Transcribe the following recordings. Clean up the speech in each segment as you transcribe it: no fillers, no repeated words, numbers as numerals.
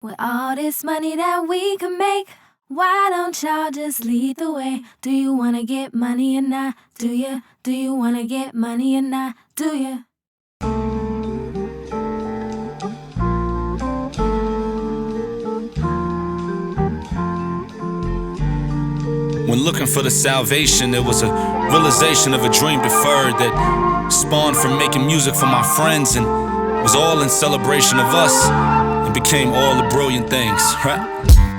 With all this money that we can make, why don't y'all just lead the way? Do you wanna get money or not? Do you? Do you wanna get money or not? Do you? When looking for the salvation, there was a realization of a dream deferred that spawned from making music for my friends and was all in celebration of us and became all the brilliant things, right?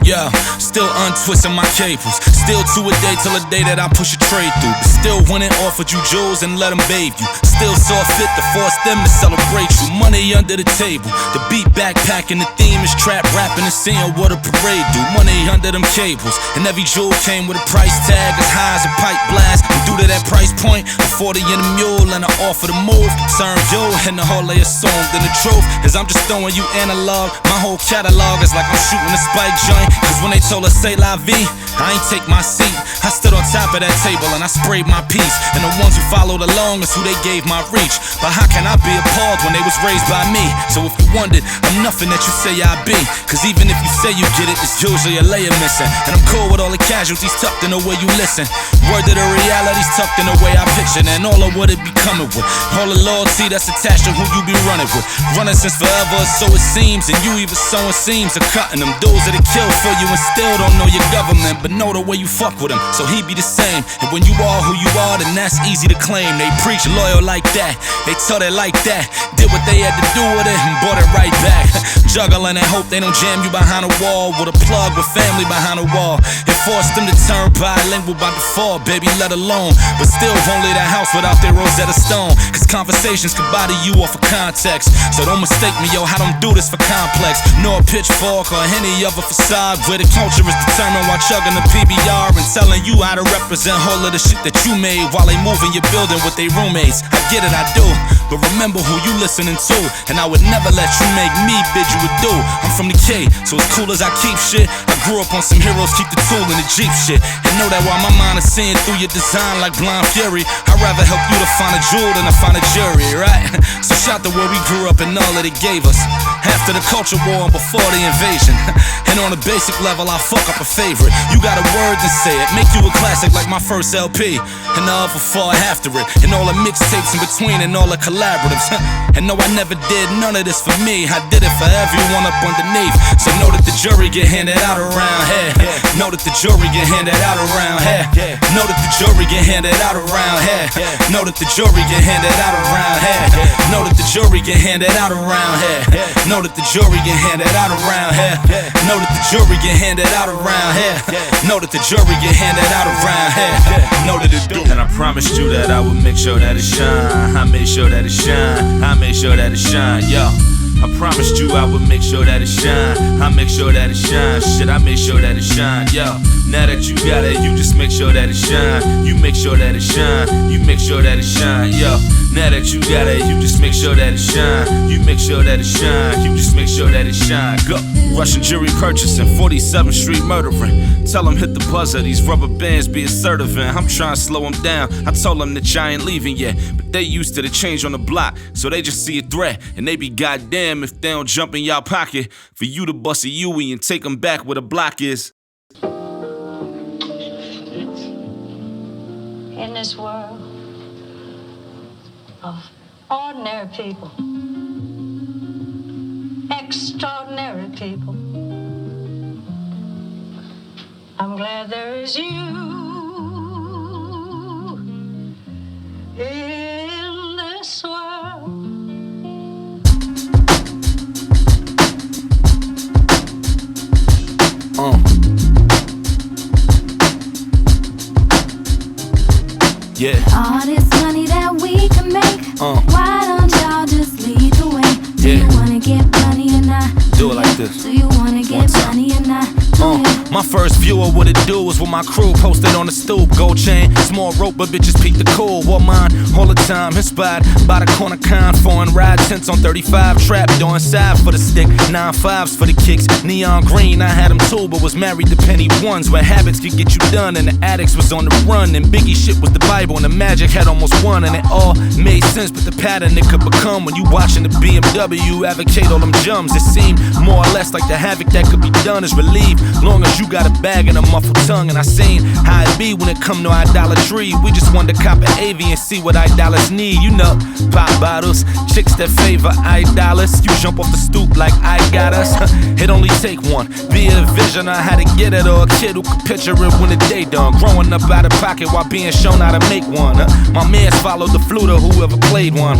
Yeah, still untwisting my cables. Still to a day till the day that I push a trade through. But still wouldn't offered you jewels and let them bathe you. Still saw fit to force them to celebrate you. Money under the table, the beat backpacking. The theme is trap rapping and seeing what a parade do. Money under them cables, and every jewel came with a price tag as high as a pipe blast. And due to that price point, a 40 in a mule and an offer to move. Concern yo and the whole they assumed. And the truth is I'm just throwing you analog. My whole catalog is like I'm shooting a spike joint. Cause when they told us say la vie, I ain't take my seat. I stood on top of that table and I sprayed my piece. And the ones who followed along is who they gave my reach. But how can I be appalled when they was raised by me? So if you wondered, I'm nothing that you say I be. Cause even if you say you get it, it's usually a layer missing. And I'm cool with all the casualties tucked in the way you listen. Word to the reality's tucked in the way I picture. And all of what it be coming with. All the loyalty that's attached to who you be running with. Running since forever, so it seems. And you even sowing seams or cutting them. Dudes that kill for you and still don't know your government, but know the way you fuck with him, so he be the same. And when you are who you are, then that's easy to claim. They preach loyal like that, they taught it like that, did what they had to do with it and brought it right back. Juggling and hope they don't jam you behind a wall with a plug with family behind a wall. It forced them to turn bilingual by default, baby, let alone. But still won't leave the house without their Rosetta Stone. Cause conversations could body you off of context. So don't mistake me, yo, I don't do this for complex. Nor a pitchfork or any other facade. Where the culture is determined while chugging the PBR and telling you how to represent all of the shit that you made while they move in your building with their roommates. I get it, I do, but remember who you listening to, and I would never let you make me bid you adieu. I'm from the K, so as cool as I keep shit, I grew up on some heroes keep the tool in the Jeep shit. And know that while my mind is seeing through your design like blind fury, I'd rather help you to find a jewel than to find a jury, right? So shout to where we grew up and all that it gave us after the culture war and before the invasion. And on a basic level, I fuck up a favorite. You got a word to say it, make you a classic like my first LP. And the other far after it, and all the mixtapes in between and all the collaboratives. And no, I never did none of this for me, I did it for everyone up underneath. So know that the jury get handed out around here. Know that the jury get handed out around here. Know that the jury get handed out around here. Know that the jury get handed out around here. Know that the jury get handed out around here. Know that the jury get handed out around here. Know that the jury get handed out around here. Know that the jury get handed out around here. Know that it do. And I promised you that I would make sure that it shine. I made sure that it shine. I made sure that it shine, yo. I promised you I would make sure that it shine. I make sure that it shine. Shit, I make sure that it shine, yo. Now that you got it, you just make sure that it shine. You make sure that it shine. You make sure that it shine, yo. Now that you got it, you just make sure that it shine. You make sure that it shine. You just make sure that it shine. Go. Russian jury purchasing, 47th Street murdering. Tell them hit the buzzer, these rubber bands be assertive and I'm trying to slow them down. I told them that I ain't leaving yet, but they used to the change on the block, so they just see a threat and they be goddamn if they don't jump in y'all pocket for you to bust a Yui and take them back where the block is. In this world of ordinary people, extraordinary people, I'm glad there is you in this world. Yeah. All this money that we can make, why don't y'all just lead the way? Do you wanna get money or not? Do it like this. Do you wanna get money or not? Do you? My first view of what it do was with my crew posted on the stoop. Gold chain, small rope, but bitches peep the cool. Wore mine all the time, inspired by the corner con. Foreign ride tents on 35, trap doing side for the stick. 9.5s for the kicks, neon green. I had them too, but was married to penny ones. Where habits could get you done, and the addicts was on the run. And Biggie shit was the Bible, and the magic had almost won. And it all made sense, but the pattern it could become when you watching the BMW advocate all them jums. It seemed more or less like the havoc that could be done is relieved, long as you got a bag and a muffled tongue. And I seen how it be when it come to idolatry. We just wanted to cop an AV and see what idolaters need. You know, pop bottles, chicks that favor idolaters. You jump off the stoop like I got us. It only take one, be it a vision on how to get it, or a kid who could picture it when the day done. Growing up out of pocket while being shown how to make one. My mans followed the flute or whoever played one.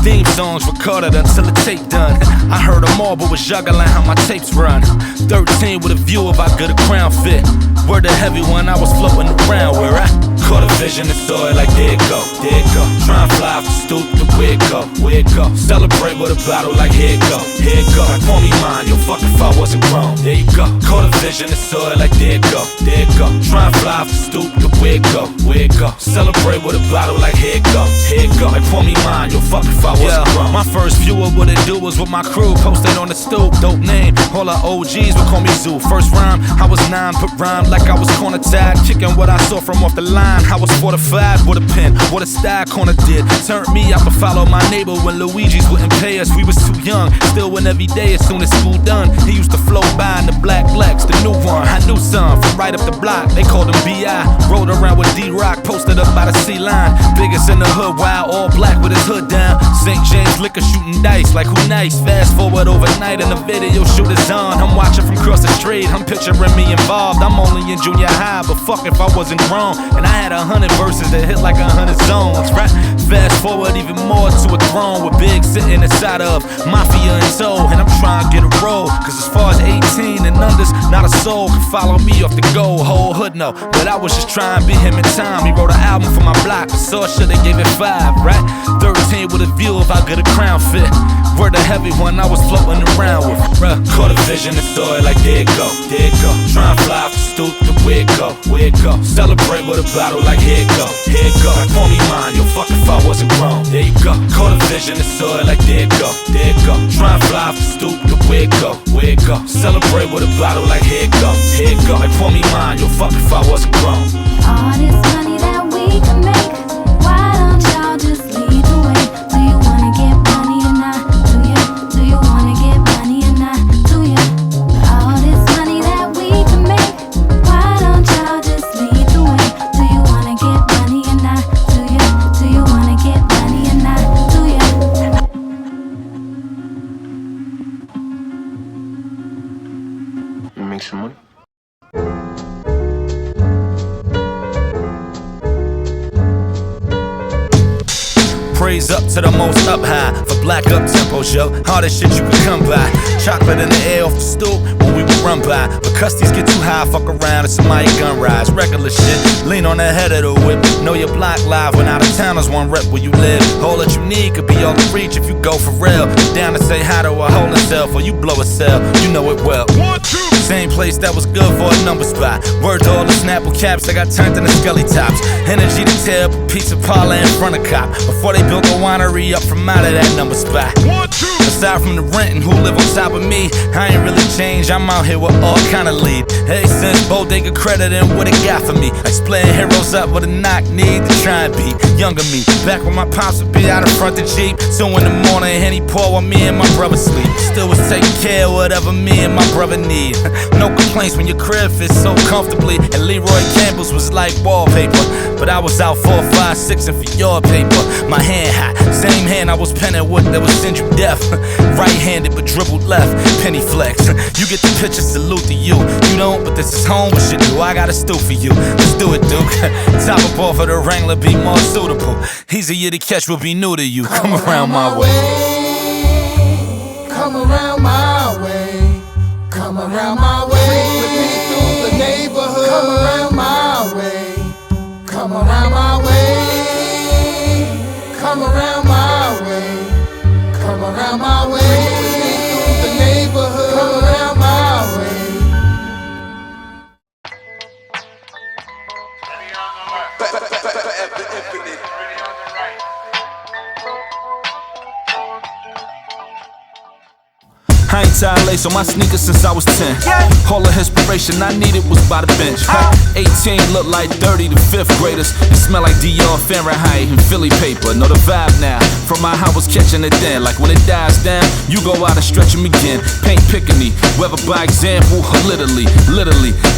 Theme songs recorded until the tape done. I heard them all, but was juggling how my tapes run. 13 with a view of how good a crown fit. Word the heavy one, I was floating around where I caught a vision and saw it like there it go, there it go. Try and fly off the stoop to where it go, where it go. Celebrate with a bottle like here it go, here it go. Like call me mine, yo fuck if I wasn't grown, there you go. Caught a vision and saw it like there it go, there it go. Try and fly off the stoop to where it go, where it go. Celebrate with a bottle like here it go, here it go. Like call me mine, yo fuck if I wasn't grown. My first view of what it do was with my crew posted on the stoop. Dope name, all our OGs would call me Zoo. First rhyme, I was 9, put rhyme like I was corner tied, kicking what I saw from off the line. I was fortified with a pen, what a style corner did. Turned me out to follow my neighbor when Luigi's wouldn't pay us. We was too young, still went every day as soon as school done. He used to flow by in the black Blacks, the new one. I knew some from right up the block, they called him B.I. Rode around with D-Rock, posted up by the C-line. Biggest in the hood, wild, all black with his hood down. St. James liquor shooting dice, like who nice. Fast forward overnight and the video shoot is on. I'm watching from across the street, I'm picturing me involved. I'm only in junior high, but fuck if I wasn't grown. And I had 100 verses that hit like 100 zones, right? Fast forward even more to a throne with Big sitting inside of Mafia and Soul. And I'm trying to get a roll, cause as far as 18 and unders, not a soul can follow me off the go. Whole hood know, but I was just trying to be him in time. He wrote an album for my block, but saw shoulda gave it 5, right? 13 with a view of how good a crown fit. Word a heavy one, I was floating around with. Caught a vision and saw it like there it go, there it go. Try and fly off the stoop to where it go, where it go. Celebrate with a bottle like here it go, here it go. Like call me mine, yo fuck if I wasn't grown, there you go. Caught a vision and saw it like there it go, there it go. Try and fly off the stoop to where it go, where it go. Celebrate with a bottle like here it go, here it go. Like call me mine, yo fuck if I wasn't grown. All this money that we can make, why don't y'all just lead the way? Do you wanna get money or not? Do you wanna get money or not? Do you? All this money that we can make, why don't y'all just lead the way? Do you wanna get money or not? Do you wanna get money or not? Do you? You make some money? Praise up to the most up high for Blakk up tempos, yo. Hardest shit you can come by. Chocolate in the air off the stoop when we would run by. But custies get too high, fuck around and somebody gun rise. Regular shit, lean on the head of the whip. Know your block live when out of towners one rep where you live. All that you need could be on the reach if you go for real. Down to say hi to a hole in self or you blow a cell, you know it well. 1, 2. Same place that was good for a number spot. Word to all the Snapple caps that got turned into Scully tops. Energy to tear up a pizza parlor in front of cop before they built a winery up from out of that number spot. 1, 2. Aside from the rent and who live on top of me, I ain't really changed, I'm out here with all kind of lead. Hey, since Bodega credit and what it got for me, like splitting heroes up with a knock need to try and beat younger me. Back when my pops would be out in front the Jeep, 2 in the morning, Henny pour while me and my brother sleep. Still was taking care of whatever me and my brother need. No complaints when your crib fits so comfortably, and Leroy Campbell's was like wallpaper. But I was out 4, 5, 6 and for your paper. My hand hot, same hand I was penning with that would send you death. Right-handed but dribbled left, penny flex. You get the picture, salute to you. You don't, but this is home, what you do? I got a stew for you. Let's do it, Duke. Top up off of the Wrangler, be more suitable. Easier to catch will be new to you. Come around my way. Come around my way. Come around my way. With me through the neighborhood. Come around my way. Come around my way. Come around my way. Come around my way. tie lace on my sneakers since I was 10. All the inspiration I needed was by the bench. 18 looked like 30 to 5th graders. It smelled like Dior, Fahrenheit, and Philly paper. Know the vibe now. From my house was catching it then. Like when it dies down, you go out and stretch them again. Paint pickney, whether by example or literally.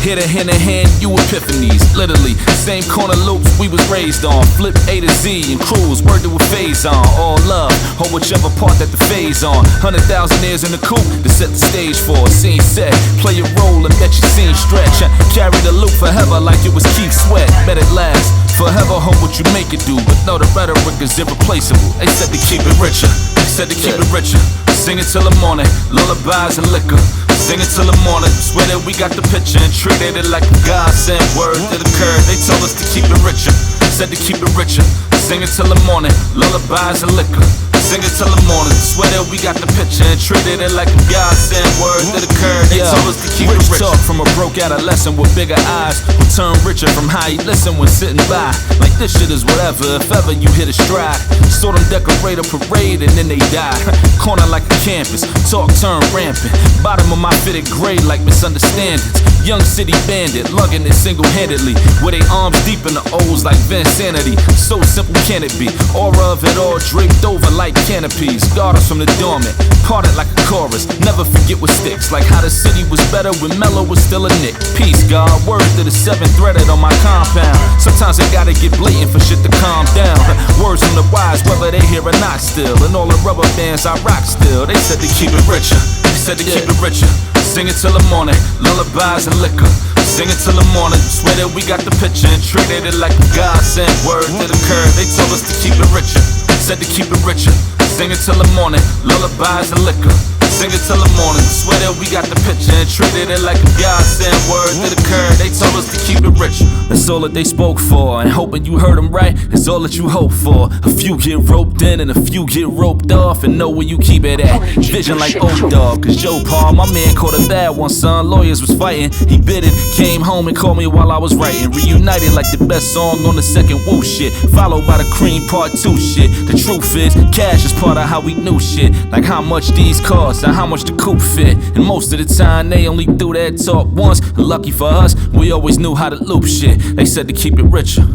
Hit a hand in hand, you epiphanies. Literally, same corner loops we was raised on. Flip A to Z and cruise, word to a phase on. All love, or whichever part that the phase on. 100,000 years in the coupe to set the stage for a scene set. Play a role and let your scene stretch. Carry the loop forever like it was Keith Sweat. Bet it last forever, hope what you make it do. But no, the rhetoric is irreplaceable. They said to keep it richer. They said to keep it richer. Sing it till the morning, lullabies and liquor. Sing it till the morning, swear that we got the picture and treated it like a godsend. Word to the curve, they told us to keep it richer. Said to keep it richer. Sing it till the morning, lullabies and liquor. Sing it till the morning, swear that we got the picture and treated it like a godsend. Word to the curve, they told us to keep it richer. Talk from a broke adolescent with bigger eyes, will turn richer from how he listened when sitting by. Like this shit is whatever, if ever you hit a stride. Saw them decorate a parade and then they die. Corner like a campus, talk turn rampant. Bottom of my fitted grade like misunderstandings. Young city bandit, lugging it single-handedly. With they arms deep in the O's like Vansanity. So simple can it be? Aura of it all draped over like canopies. Guard us from the dormant, parted like a chorus. Never forget what sticks. Like how the city was better when Mellow was still a nick. Peace, God, word to the 7th threaded on my compound. Sometimes I gotta get blatant for shit to calm down. Words from the wise, whether they hear or not still. And all the rubber bands I rock still. They said to keep it richer. They said to keep it richer. Sing it till the morning, lullabies and liquor. Sing it till the morning, swear that we got the picture and treated it like a godsend. Word to the curve, they told us to keep it richer. Said to keep it richer. Sing it till the morning, lullabies and liquor. Sing it till the morning, swear that we got the picture and treated it like a godsend. Word to the curve, they told us to keep it rich. That's all that they spoke for, and hoping you heard them right is all that you hope for. A few get roped in and a few get roped off, and know where you keep it at. Vision like Oak Dog, cause Joe Paul, my man caught a bad one, son. Lawyers was fighting, he bit it, came home and called me while I was writing. Reunited like the best song on the second woo shit, followed by the Cream Part 2 shit. The truth is, cash is part of how we knew shit. Like how much these cost and how much the coupe fit. And most of the time they only do that talk once. And lucky for us, we always knew how to loop shit. They said to keep it richer.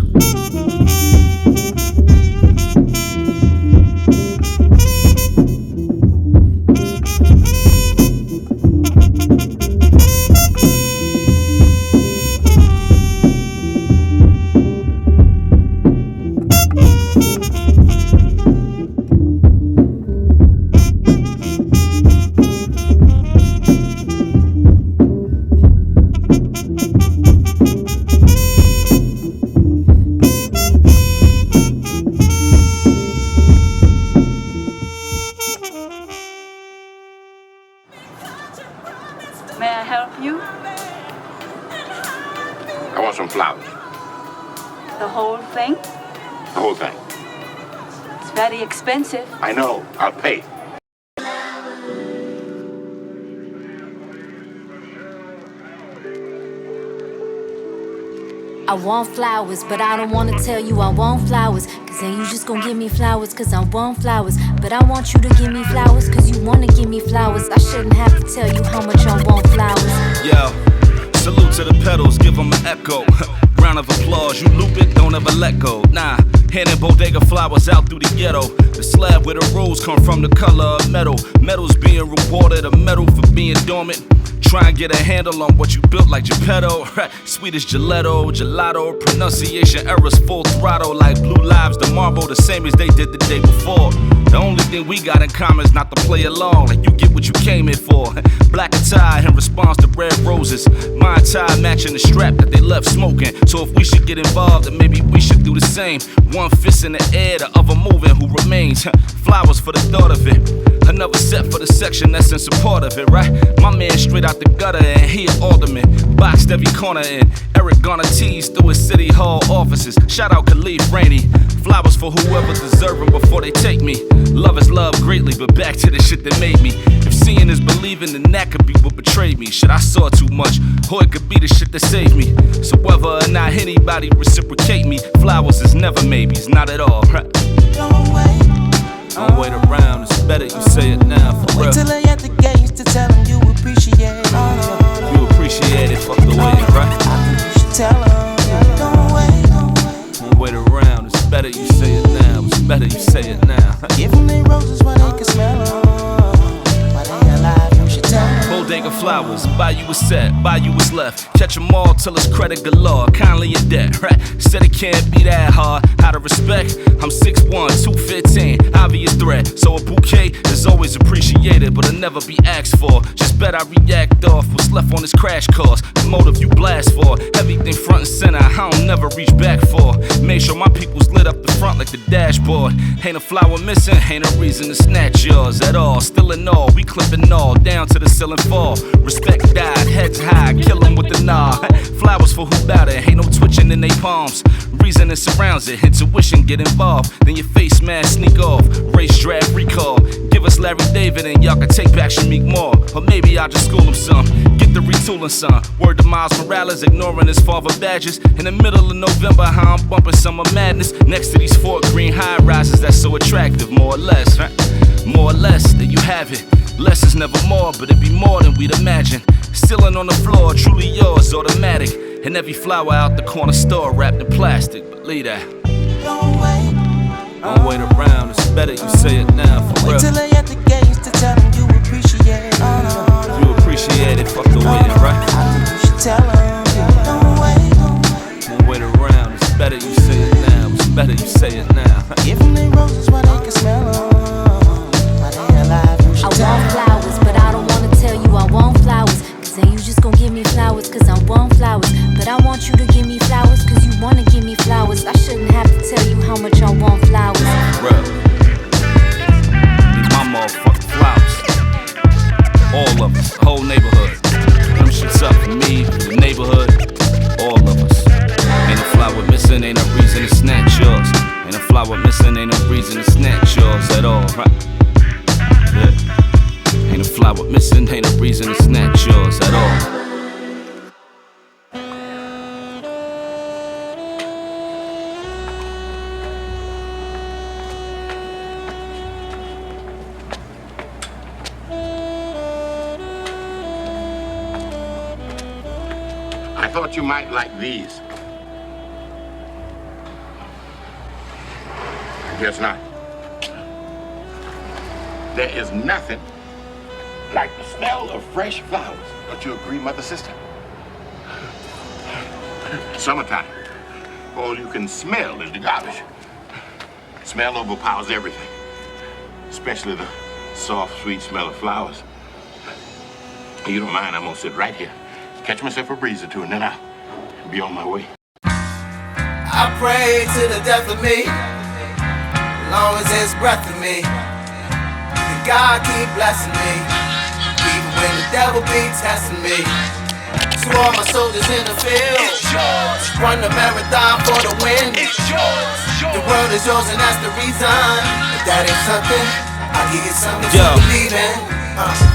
May I help you? I want some flowers. The whole thing? The whole thing. It's very expensive. I know. I'll pay. I want flowers, but I don't wanna tell you I want flowers. Cause then you just gon' give me flowers, cause I want flowers. But I want you to give me flowers, cause you wanna give me flowers. I shouldn't have to tell you how much I want flowers. Yo, salute to the pedals, give them an echo. Round of applause, you loop it, don't ever let go. Nah, handing Bodega flowers out through the ghetto. The slab where the rose come from, the color of metal. Metal's being rewarded, a medal for being dormant. Try and get a handle on what you built like Geppetto. Swedish gelato, pronunciation errors full throttle. Like Blue Lives, the marble, the same as they did the day before. The only thing we got in common is not to play along. Like you get what you came in for. Black attire in response to red roses. My attire matching the strap that they left smoking. So if we should get involved, then maybe we should do the same. One fist in the air, the other moving, who remains? Flowers for the thought of it. Another set for the section that's in support of it, right? My man straight out the gutter and he an alderman. Boxed every corner in. Eric Garner teased through his city hall offices. Shout out Khalif Rainey. Flowers for whoever deserve them before they take me. Love is love greatly, but back to the shit that made me. If seeing is believing, then that could be what betrayed me. Shit, I saw too much, or it could be the shit that saved me. So whether or not anybody reciprocate me, flowers is never maybes, not at all, right? Don't wait around, it's better you say it now, for real. Wait till they at the gates to tell them you appreciate it. You appreciate it, fuck the waiting, right? I think you should tell them, don't wait. Don't wait around, it's better you say it now, it's better you say it now. Give them they roses while they can smell them. While they alive, you should tell them. Bodega flowers, buy you a set, buy you what's left. Catch 'em all till it's credit galore, kindly in debt, right? Said it can't be that hard, out of respect. I'm 6'1", 215, obvious threat. So a bouquet is always appreciated, but it'll never be asked for. Just bet I react off what's left on this crash course. The motive you blast for, everything front and center, I don't never reach back for. Make sure my people's lit up the front like the dashboard. Ain't a flower missing, ain't a reason to snatch yours at all. Still in all, we clipping all, down to the ceiling fall. Respect died, heads high, kill 'em with the nod. Flowers for who bout it, ain't no twitching in they palms. Reason it surrounds it, intuition get involved. Then your face mask sneak off, race draft recall. Give us Larry David and y'all can take back Shamik Moore. Or maybe I'll just school him some, get the retooling son. Word to Miles Morales, ignoring his father badges. In the middle of November, how I'm bumping summer madness. Next to these 4 green high rises that's so attractive, more or less, right? More or less, there you have it. Less is never more, but it'd be more than we'd imagine. Ceiling on the floor, truly yours, automatic. And every flower out the corner store wrapped in plastic, believe that. Don't wait around, it's better you say it now, for real. Wait till they at the gates to tell them you appreciate it. You appreciate it, fuck the waiting, right? I think you should tell them, don't wait. Don't wait around, it's better you say it now, it's better you say it now. Give them they roses while they can smell them. While they alive, you should tell I want flowers, but I don't wanna tell you I want flowers. Cause then you just gon' give me flowers, cause I want flowers. But I want you to give me flowers, cause you wanna give me flowers. I shouldn't have to tell you how much I want flowers. Real. Need my motherfucking flowers. All of us, the whole neighborhood. Them shit's up for me, for the neighborhood, all of us. Ain't a flower missing, ain't no reason to snatch yours. Ain't a flower missing, ain't no reason to snatch yours at all, right? Yeah. Ain't a flower missing, ain't no reason to snatch yours at all. I thought you might like these. I guess not. There is nothing like the smell of fresh flowers. Don't you agree, mother, sister? Summertime. All you can smell is the garbage. Smell overpowers everything, especially the soft, sweet smell of flowers. You don't mind, I'm gonna sit right here, catch myself a breeze or two, and then I'll be on my way. I pray to the death of me, as long as there's breath in me. And God keep blessing me, even when the devil be testing me. To all my soldiers in the field, run the marathon for the win. The world is yours and that's the reason. If that ain't something, I'll give you something to believe in.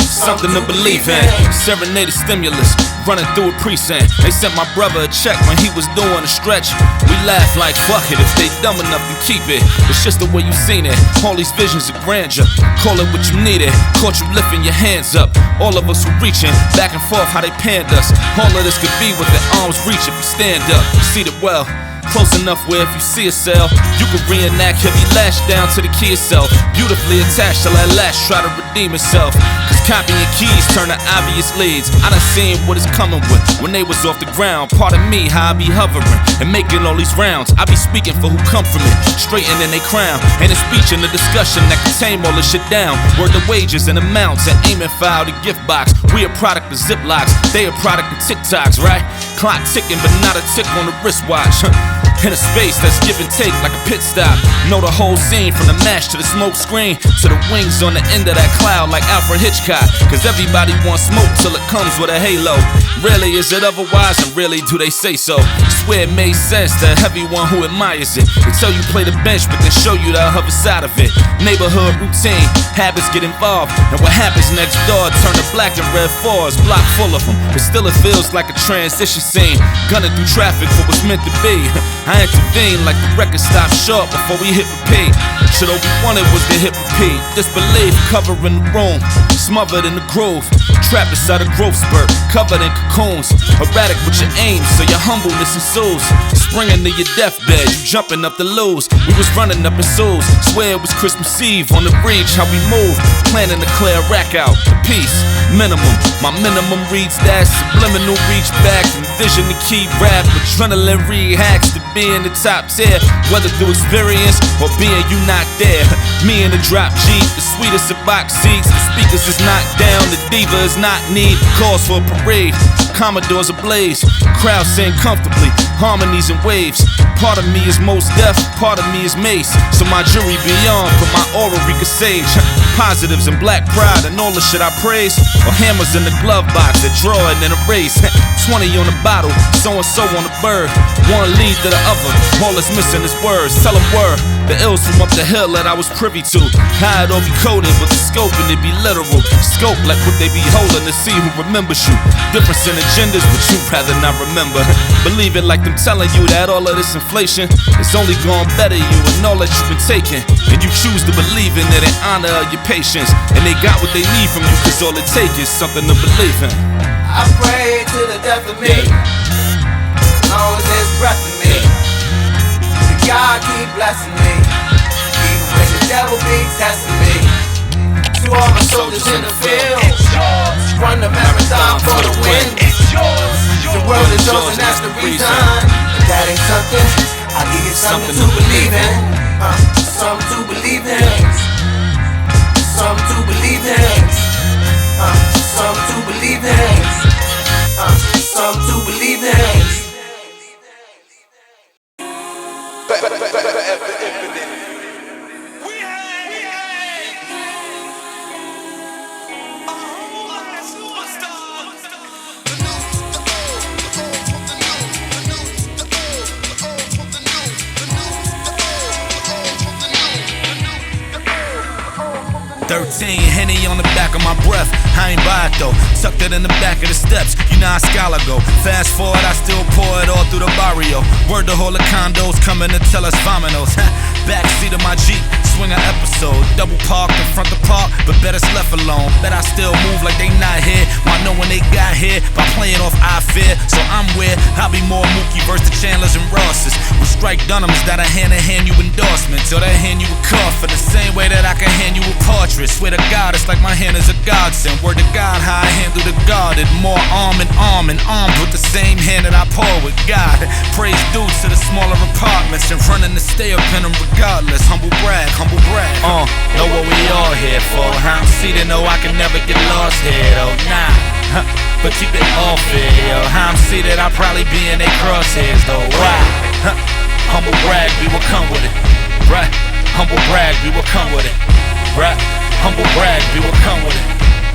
Something to believe in. Serenade stimulus, running through a precinct. They sent my brother a check when he was doing a stretch. We laugh like fuck it, if they dumb enough to keep it. It's just the way you seen it. All these visions of grandeur, call it what you needed. Caught you lifting your hands up. All of us were reaching back and forth how they panned us. All of this could be with their arms reach if you stand up. See it well. Close enough where if you see a cell, you can reenact heavy lash down to the key itself. Beautifully attached till that lash try to redeem itself. Cause copying keys turn to obvious leads. I done seen what it's coming with when they was off the ground. Pardon me how I be hovering and making all these rounds. I be speaking for who come from it, straightening they crown. Ain't a speech in the discussion that can tame all this shit down. Word the wages and amounts and aiming file the gift box. We a product of Ziplocs, they a product of TikToks, right? Clock ticking but not a tick on the wristwatch. In a space that's give and take like a pit stop. Know the whole scene from the mash to the smoke screen to the wings on the end of that cloud like Alfred Hitchcock. Cause everybody wants smoke till it comes with a halo. Rarely is it otherwise and really do they say so. Swear it made sense to everyone who admires it. They tell you play the bench but then show you the other side of it. Neighborhood routine, habits get involved. And what happens next door turn to black and red fours. Block full of them, but still it feels like a transition scene. Gunning through traffic for what's meant to be. I intervened like the record stopped short before we hit repeat. Shit, all we wanted was to hit repeat. Disbelief covering the room, smothered in the groove. Trapped inside a growth spurt, covered in cocoons. Erratic with your aim, so your humbleness ensues. Springing to your deathbed, you jumping up to lose. We was running up in souls, swear it was Christmas Eve. On the bridge, how we move, planning to clear a rack out. The peace, minimum, my minimum reads that. Subliminal reach back, envision the key rap. Adrenaline rehacks to being the top tier. Whether through experience or being you not there. Me in the drop Jeep, the sweetest of box seats. The speakers is knocked down, the diva is not need. Calls for a parade, Commodores ablaze. Crowd sing comfortably, harmonies and waves. Part of me is most deaf, part of me is mace. So my jury beyond, for my aura we could sage. Positives and black pride and all the shit I praise. Or hammers in the glove box that draw it and erase. 20 on the bottle, so-and-so on the bird. One lead to the other, all that's missing is words. Tell them word, the ills from up the hill that I was privy to. How it all be coded, but the scope and it be literal. Scope like what they be holding to see who remembers you. Difference in agendas, but you rather not remember. Believe it like them telling you that all of this inflation is only gonna better you and all that you've been taking. And you choose to believe in it in honor of your patience. And they got what they need from you, cause all it takes is something to believe in. I pray to the death of me, as long as there's breath in me. The God keep blessing me, even when the devil be testing me. To all my soldiers in the field, run the marathon for the win. The world is yours and that's the reason. If that ain't something, I'll give you something to believe in. Something to believe in. Something to believe in. Something to believe in. Something to believe in. Henny on the back of my breath, I ain't buy it though. Tucked it in the back of the steps, you know how scholar go. Fast forward, I still pour it all through the barrio. Word to whole of condos coming to tell us vominos. Backseat of my Jeep, swing an episode. Double parked in front the park, but better left alone. Bet I still move like they not here. Why know when they got here? By playing off I fear. So I'm where I'll be more Mookie versus the Chandlers and Rosses. With strike Dunhams that I hand you endorsements. Or they hand you a coffin the same way that I can hand you a portrait. Swear to God, it's like my hand is a godsend. Word to God, how I handle the guarded. More arm and armed with the same hand that I pour with God. Praise due to the smaller apartments and running to stay up in them regardless. Humble brag, humble brag. Know what we all here for. I'm seated, know I can never get lost here though. Nah, but keep it off here, yo. I'm seated, I'll probably be in they crosshairs though. Why? Humble brag, we will come with it. Right? Humble brag, we will come with it. Right? Humble brag, we will come with it.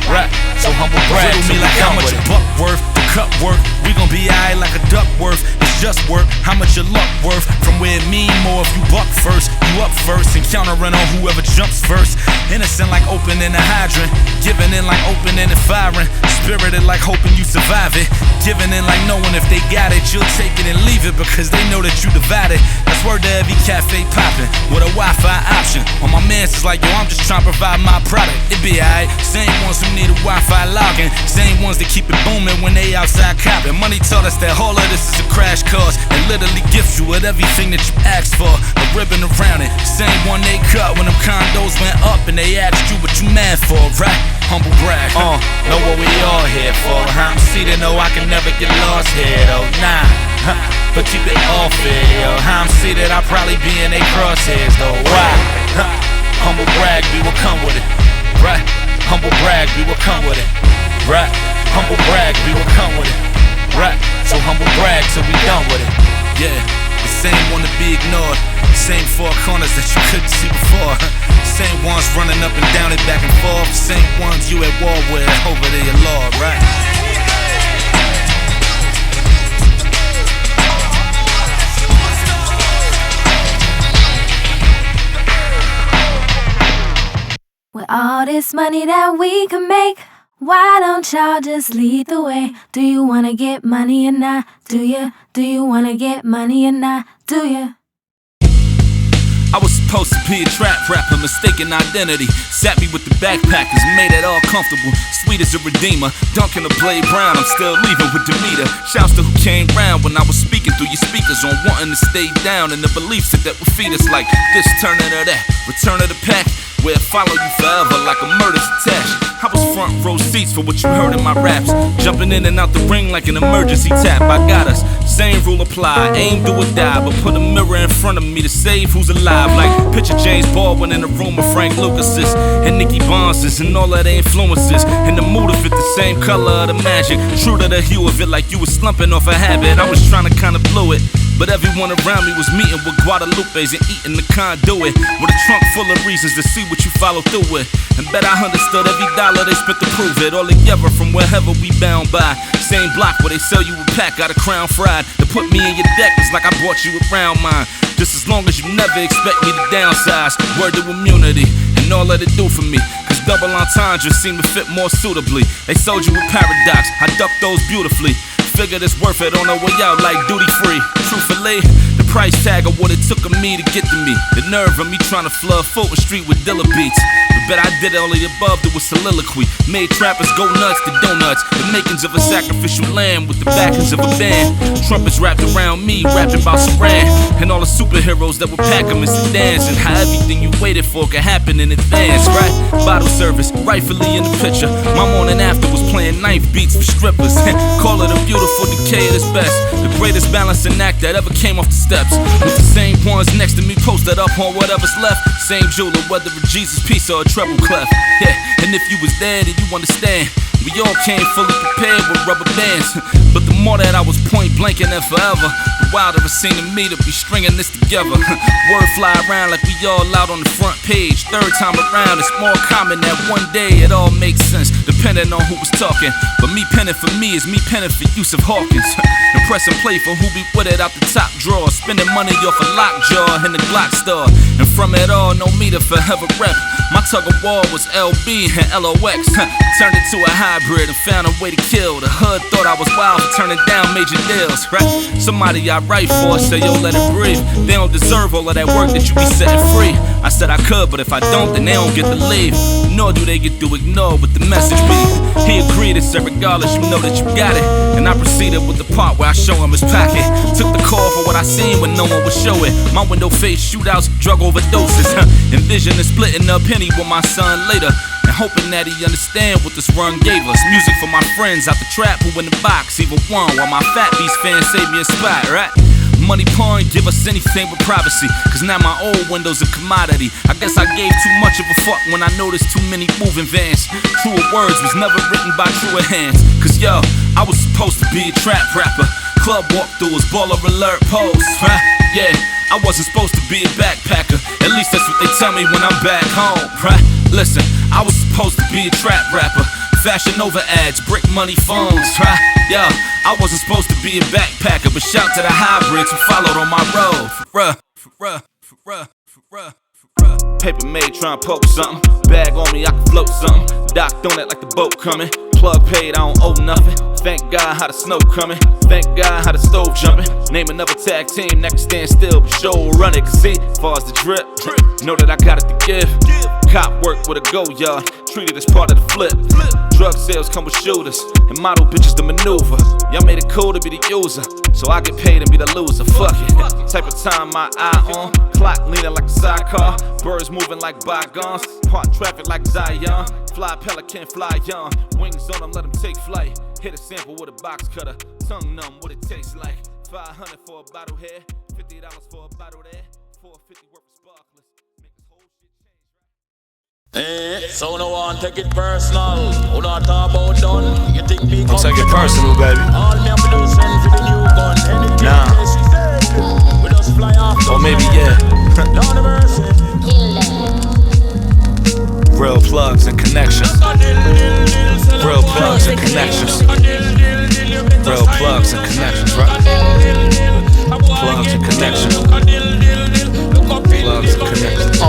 Right? So humble brag to me like how much a buck worth, the cut work. We gon' be aight like a duck worth. It's just work, how much your luck worth. From where it mean more if you buck first. You up first and countering on whoever jumps first. Innocent like opening a hydrant. Giving in like opening and firing. Spirited like hoping you survive it. Giving in like knowing if they got it, you'll take it and leave it because they know that you divided. That's word to every cafe popping with a Wi-Fi option. On my mans is like, yo, I'm just trying to provide my product. It be aight. Same ones who need a Wi-Fi login. Same ones that keep it booming when they outside copping. Money taught us that all of this is a crash course and literally gift you with everything that you asked for. A ribbon around it. Same one they cut when them condos went up and they asked you what you mad for, right? Humble brag. Know what we all here for. I'm seated, know I can never get lost here though. Nah, but keep it off here, yo. I'm seated, I'll probably be in they crosshairs though. Why? Humble brag, we will come with it. Right? Humble brag, we will come with it. Right? Humble brag, we will come with it. Right? So humble brag till we done with it. Yeah, the same one to be ignored. Same four corners that you couldn't see before. Same ones running up and down it back and forth. Same ones you at war with over to your Lord, right? With all this money that we can make, Why don't y'all just lead the way? Do you wanna get money or not? Do you? Do you wanna get money or not? Do you? I was supposed to be a trap rapper, mistaken identity. Sat me with the backpackers, made it all comfortable. Sweet as a redeemer, dunking a Blade Brown. I'm still leaving with Demeter. Shouts to who came round when I was speaking through your speakers on wanting to stay down and the beliefs that would feed us like this turning to that. Return of the pack, where it follow you forever like a murder's attached. I was front row seats for what you heard in my raps. Jumping in and out the ring like an emergency tap. I got us, same rule apply. Aim, do or die, but put a mirror in front of me to save who's alive. Like picture James Baldwin in a room with Frank Lucas's and Nicky Bonds's and all of their influences. And the mood of it, the same color of the magic. True to the hue of it, like you was slumping off a habit. I was trying to kinda blow it, but everyone around me was meeting with Guadalupes and eating the conduit. With a trunk full of reasons to see what you follow through with. And bet I understood every dollar they spent to prove it. All together from wherever we bound by. Same block where they sell you a pack out of Crown Fried. To put me in your deck is like I brought you around mine. Just as long as you never expect me to downsize. Word to immunity and all that it do for me. Cause double entendre seem to fit more suitably. They sold you a paradox, I ducked those beautifully. Figured it's worth it on the way out like duty free. Truthfully, the price tag of what it took of me to get to me. The nerve of me trying to flood Fulton Street with Dilla beats. But I did all of the above through a soliloquy. Made trappers go nuts to donuts. The makings of a sacrificial lamb with the backings of a band. Trumpets wrapped around me, rapping about Saran. And all the superheroes that would pack them in sedans. And how everything you waited for could happen in advance, right? Bottle service, rightfully in the picture. My morning after was playing knife beats for strippers. Call it a beautiful decay at its best. The greatest balancing act that ever came off the steps. With the same ones next to me posted up on whatever's left. Same jeweler, whether a Jesus piece or a treble clef. Yeah, and if you was there, then you understand. We all came fully prepared with rubber bands. But the more that I was point blanking and forever, the wilder it seemed to me to be stringing this together. Word fly around like we all out on the front page. Third time around, it's more common that one day it all makes sense, depending on who was talking. But me penning for me is me penning for Yusuf Hawkins. And pressing play for who be with it out the top drawer. Spending money off a lockjaw in the Glock store. And from it all, no me to forever rep. My tug of war was LB and LOX. Turned it to a hybrid and found a way to kill. The hood thought I was wild for turning down major deals, right? Somebody I write for say, yo, let it breathe. They don't deserve all of that work that you be setting free. I said I could, but if I don't, then they don't get to leave. Nor do they get to ignore what the message be. He agreed and said, regardless, you know that you got it. And I proceeded with the part where I show him his pocket. Took the call for what I seen when no one would show it. My window face shootouts, drug overdoses. Envision and splitting a penny with my son later. And hoping that he understand what this run gave us. Music for my friends out the trap who in the box either won, while my Fat Beast fans saved me a spot, right? Money pouring, give us anything but privacy. Cause now my old window's a commodity. I guess I gave too much of a fuck when I noticed too many moving vans. Truer words was never written by truer hands. Cause yo, I was supposed to be a trap rapper. Club walkthroughs, baller alert pose, right? Yeah, I wasn't supposed to be a backpacker. At least that's what they tell me when I'm back home, right? Listen, I was supposed to be a trap rapper. Fashion Nova ads, brick money phones, right? Yo, I wasn't supposed to be a backpacker, but shout to the hybrids who followed on my road. Paper made trying to poke something. Bag on me, I can float something. Doc don't act like the boat coming. Plug paid, I don't owe nothing. Thank God how the snow coming. Thank God how the stove jumping. Name another tag team that can stand still, but show will run it. Cause see, as far as the drip, know that I got it to give. Cop work with a go yard, treated as part of the flip. Drug sales come with shooters, and model bitches to maneuver. Y'all made it cool to be the user, so I get paid and be the loser. Fuck it, type of time my eye on. Clock leaning like a sidecar, birds moving like bygones. Park traffic like Zion, fly pelican, fly young. Wings on them, let them take flight. Hit a sample with a box cutter, tongue numb what it tastes like. $500 for a bottle here, $50 for a bottle there, $4.50 worth of sparklers. Make this whole shit change, right? So no one take it personal. Who not talk about done? You think me Don't take it personal, baby. All me have to do is send for the new gun. Anything Nah. we just fly off. Or maybe yeah. Down the mercy. Real plugs and connections. Real plugs and connections. Real plugs and connections, right? Plugs and connections. Plugs and connections.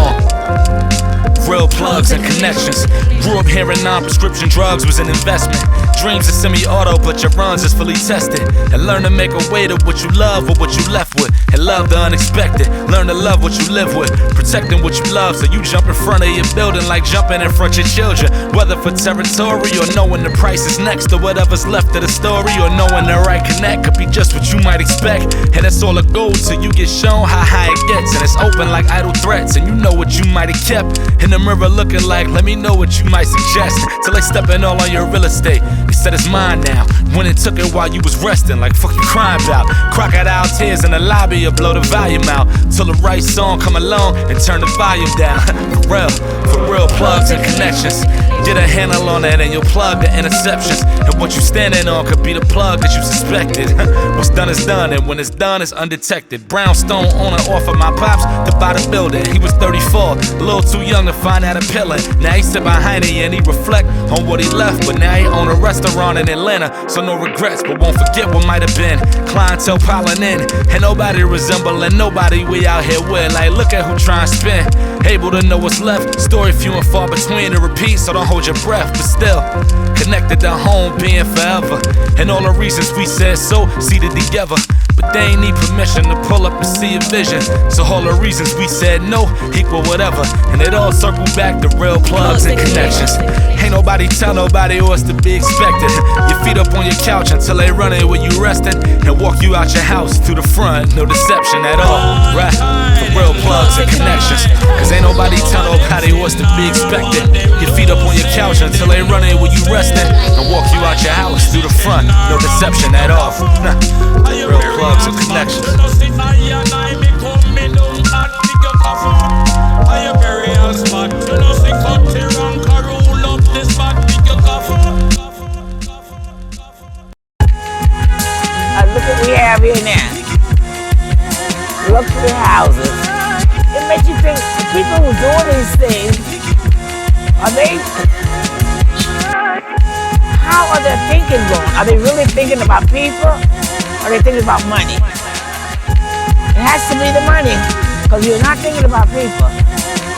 Real plugs plugs and connections. Grew up hearing non-prescription drugs was an investment. Dreams are semi-auto, but your runs is fully tested. And learn to make a way to what you love or what you left with. And love the unexpected. Learn to love what you live with. Protecting what you love, so you jump in front of your building like jumping in front of your children. Whether for territory or knowing the price is next, or whatever's left of the story, or knowing the right connect could be just what you might expect. And it's all a goal till you get shown how high it gets. And it's open like idle threats, and you know what you might have kept. In the mirror looking like, let me know what you might suggest. Till they stepping all on your real estate. They said it's mine now. When it took it while you was resting, like fuck you crying about. Crocodile tears in the lobby, or blow the volume out. Till the right song come along and turn the volume down. For real plugs and connections. Get a handle on that and you'll plug the interceptions. And what you standing on could be the plug that you suspected. What's done is done, and when it's done, it's undetected. Brownstone on and off of my pops to buy the building. He was 34, a little too young to find that appealing. Now he sit behind it and he reflect on what he left. But now he own a restaurant in Atlanta, so no regrets, but won't forget what might have been. Clientele piling in, and nobody resembling nobody we out here with. Like look at who trying to spin. Able to know what's left. Story few and far between to repeat, so don't hold your breath. But still, connected to home, being forever. And all the reasons we said so, seated together. But they ain't need permission to pull up and see a vision. So all the reasons we said no equal whatever. And it all circled back to real plugs and connections. Ain't nobody tell nobody what's to be expected. Your feet up on your couch until they run in where you resting. And walk you out your house to the front, no deception at all. Right? For real plugs and connections. Cause ain't nobody tell nobody what's to be expected. Your feet up on your couch until they run in where you resting. And walk you out your house to the front, no deception at all. Real plugs and connections. Look what we have here now. Luxury houses. It makes you think the people who do these things, how are their thinking going? Are they really thinking about people? Or are they thinking about money? It has to be the money, because you're not thinking about people.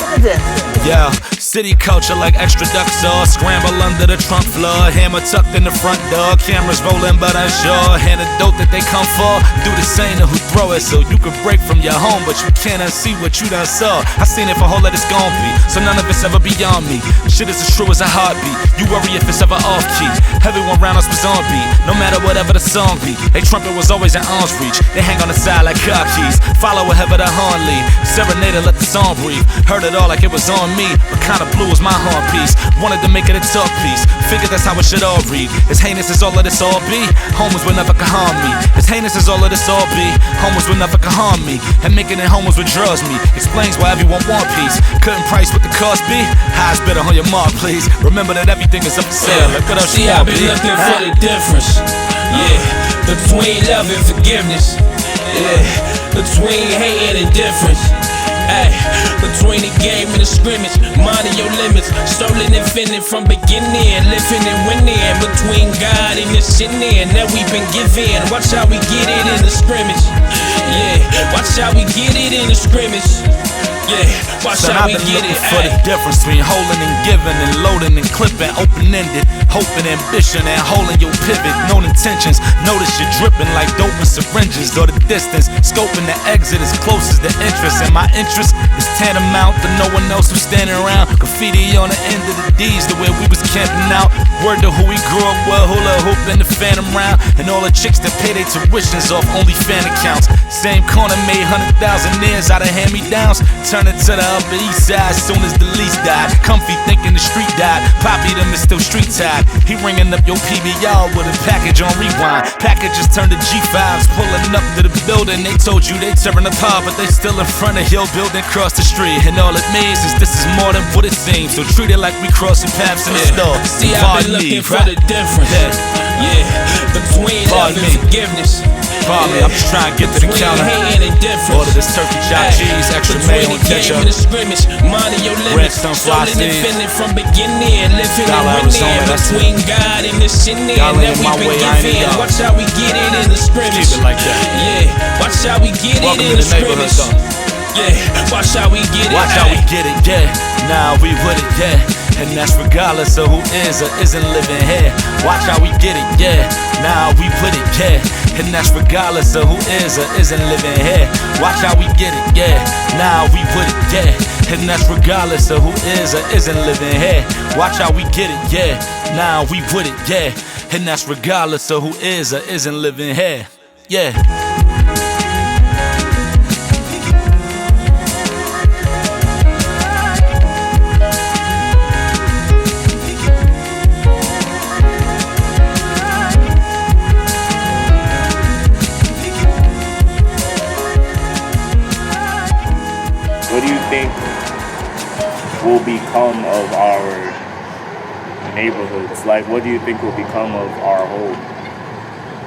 Look at this. Yeah, city culture like extra duck sauce. Scramble under the trunk floor. Hammer tucked in the front door. Cameras rolling but unsure. Antidote that they come for. Do the same to who throw it, so you can break from your home, but you can't unsee what you done saw. I seen it for whole that it's gon' be, so none of it's ever beyond me. Shit is as true as a heartbeat. You worry if it's ever off key. Everyone around us was on beat, no matter whatever the song be. They trumpet was always in arm's reach. They hang on the side like car keys. Follow wherever the horn lead. Serenade and let the song breathe. Heard it all like it was on me, but kinda blue was my horn piece. Wanted to make it a talk piece. Figured that's how it should all read. As heinous as all of this all be, homers will never can harm me. As heinous as all of this all be, homers will never can harm me. And making it homers what draws me explains why everyone want peace. Couldn't price what the cost be. Highest bidder on your mark, please. Remember that everything is up for sale. Like what else See, you I've want, been B? looking for the difference. Yeah, between love and forgiveness. Yeah, between hate and indifference. Ay, between the game and the scrimmage, minding your limits, stolen and finning from beginning, living and winning. Between God and the sinning that we've been given. Watch how we get it in the scrimmage. Yeah, watch how we get it in the scrimmage. Yeah, watch how we get it. For the difference between holding and giving, and loading and clipping, open-ended, hoping, ambition, and holding your pivot. Known intentions, notice you're dripping like dope and syringes. Or the distance, scoping the exit as close as the interest. And my interest is tantamount to no one else who's standing around. Graffiti on the end of the D's to where we was camping out. Word to who we grew up with, hula hoop in the phantom round. And all the chicks that pay their tuitions off only fan accounts. Same corner made 100,000 years out of hand-me-downs. Turn it to the upper east side as soon as the lease died. Comfy thinking the street died. Poppy them is still street tied. He ringing up your PBR with a package on rewind. Packages turned to G5s. Pulling up to the building. They told you they tearing apart, but they still in front of your building across the street. And all it means is this is more than what it seems. So treat it like we crossing paths in the store. See, I've been looking for the difference. Yeah, between love and forgiveness. Pardon me, I'm just trying to get to the counter. Order this turkey chopped cheese, extra mayo and ketchup. Redstone fly seeds. From beginning, living and winning. Between God and the sinning that we've been given. Watch how we get it in the scrimmage. Keep it like that. Yeah, watch how we get Welcome it in to the the neighborhood, scrimmage. Yeah, watch how we get it. Watch how we get it, yeah. Now we with it, yeah. And that's regardless of who is or isn't living here. Watch how we get it, yeah. Now we with it, yeah. And that's regardless of who is or isn't living here. Watch how we get it, yeah. Now we with it, yeah. And that's regardless of who is or isn't living here. Watch how we get it, yeah. Now we with it, yeah. And that's regardless of who is or isn't living here. Yeah. What do you think will become of our neighborhoods? Like, what do you think will become of our home